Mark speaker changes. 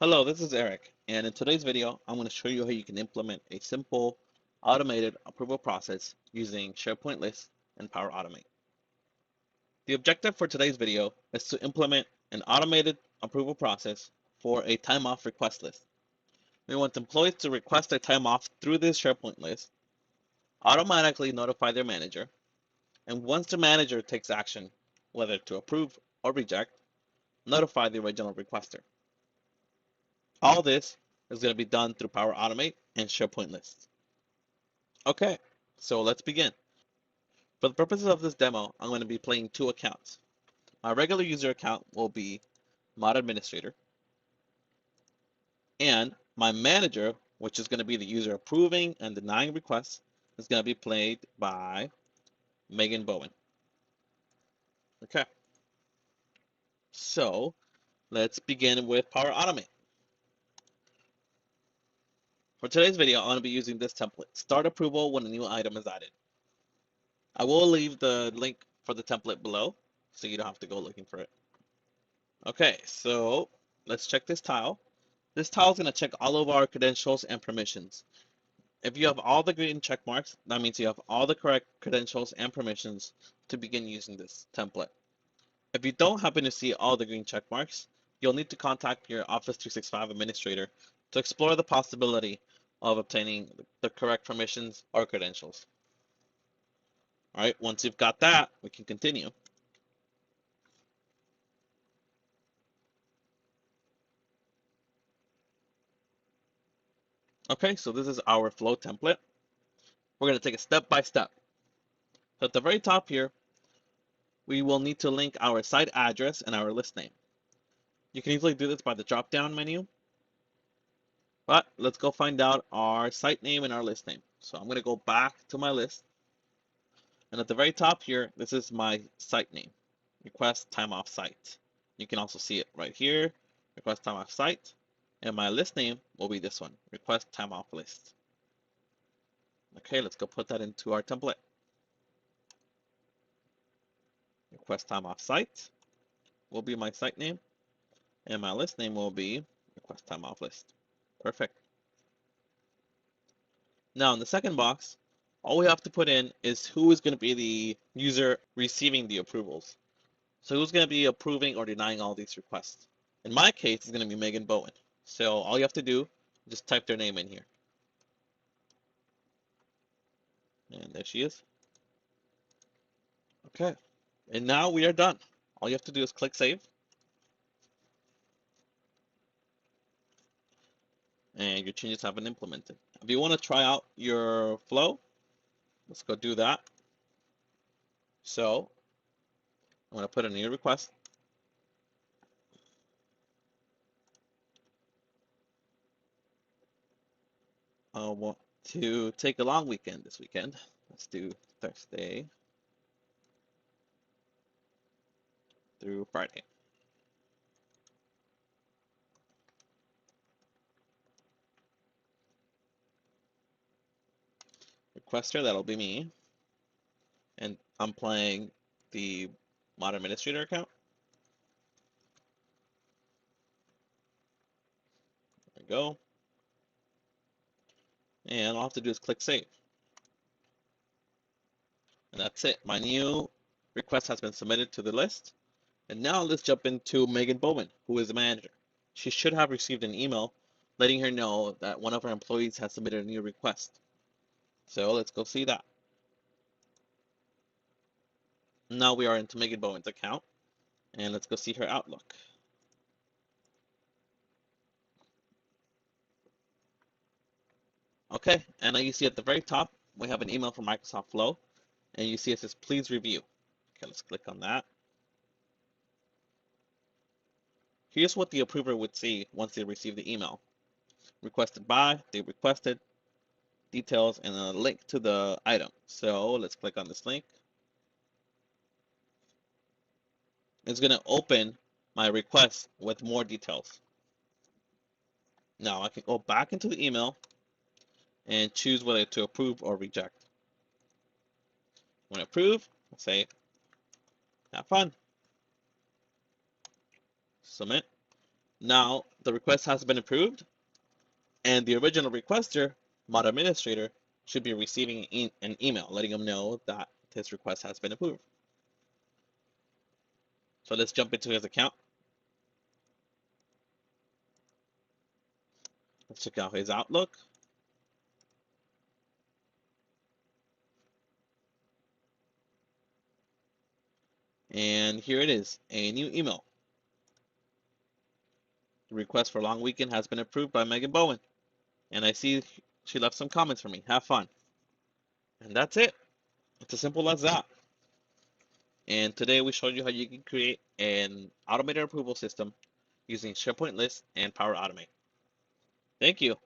Speaker 1: Hello, this is Eric, and in today's video, I'm going to show you how you can implement a simple automated approval process using SharePoint lists and PowerAutomate. The objective for today's video is to implement an automated approval process for a time off request list. We want employees to request a time off through this SharePoint list, automatically notify their manager, and once the manager takes action, whether to approve or reject, notify the original requester. All this is going to be done through PowerAutomate and SharePoint lists. Okay, so let's begin. For the purposes of this demo, I'm going to be playing two accounts. My regular user account will be Mod Administrator, and my manager, which is going to be the user approving and denying requests, is going to be played by Megan Bowen. Okay, so let's begin with PowerAutomate. For today's video, I'm going to be using this template, Start Approval when a new item is added. I will leave the link for the template below, so you don't have to go looking for it. Okay, so let's check this tile. This tile is going to check all of our credentials and permissions. If you have all the green check marks, that means you have all the correct credentials and permissions to begin using this template. If you don't happen to see all the green check marks, you'll need to contact your Office 365 administrator to explore the possibility of obtaining the correct permissions or credentials. All right, once you've got that, we can continue. Okay, so this is our flow template. We're going to take it step by step. So at the very top here, we will need to link our site address and our list name. You can easily do this by the drop-down menu, but let's go find out our site name and our list name. So I'm going to go back to my list, and at the very top here, this is my site name, request time off site. You can also see it right here, request time off site, and my list name will be this one, request time off list. Okay, let's go put that into our template. Request time off site will be my site name, and my list name will be request time off list. Perfect. Now in the second box, all we have to put in is who is going to be the user receiving the approvals. So who's going to be approving or denying all these requests? In my case, it's going to be Megan Bowen. So all you have to do, just type their name in here. And there she is. Okay. And now we are done. All you have to do is click save. And your changes have been implemented. If you want to try out your flow, let's go do that. So I'm going to put in a new request. I want to take a long weekend this weekend. Let's do Thursday through Friday. Requester, that'll be me. And I'm playing the Mod Administrator account. There we go. And all I have to do is click save. And that's it. My new request has been submitted to the list. And now let's jump into Megan Bowman, who is the manager. She should have received an email letting her know that one of her employees has submitted a new request. So let's go see that. Now we are into Megan Bowen's account, and let's go see her Outlook. Okay, and now you see at the very top, we have an email from Microsoft Flow, and you see it says, please review. Okay, let's click on that. Here's what the approver would see once they receive the email. Requested by, they requested, details, and a link to the item. So let's click on this link. It's going to open my request with more details. Now I can go back into the email and choose whether to approve or reject. When I approve, I'll say, have fun. Submit. Now the request has been approved, and the original requester, mod administrator, should be receiving an email letting them know that his request has been approved. So let's jump into his account. Let's check out his Outlook. And here it is, a new email. The request for long weekend has been approved by Megan Bowen. And I see she left some comments for me. Have fun. And that's it. It's as simple as that. And today we showed you how you can create an automated approval system using SharePoint lists and PowerAutomate. Thank you.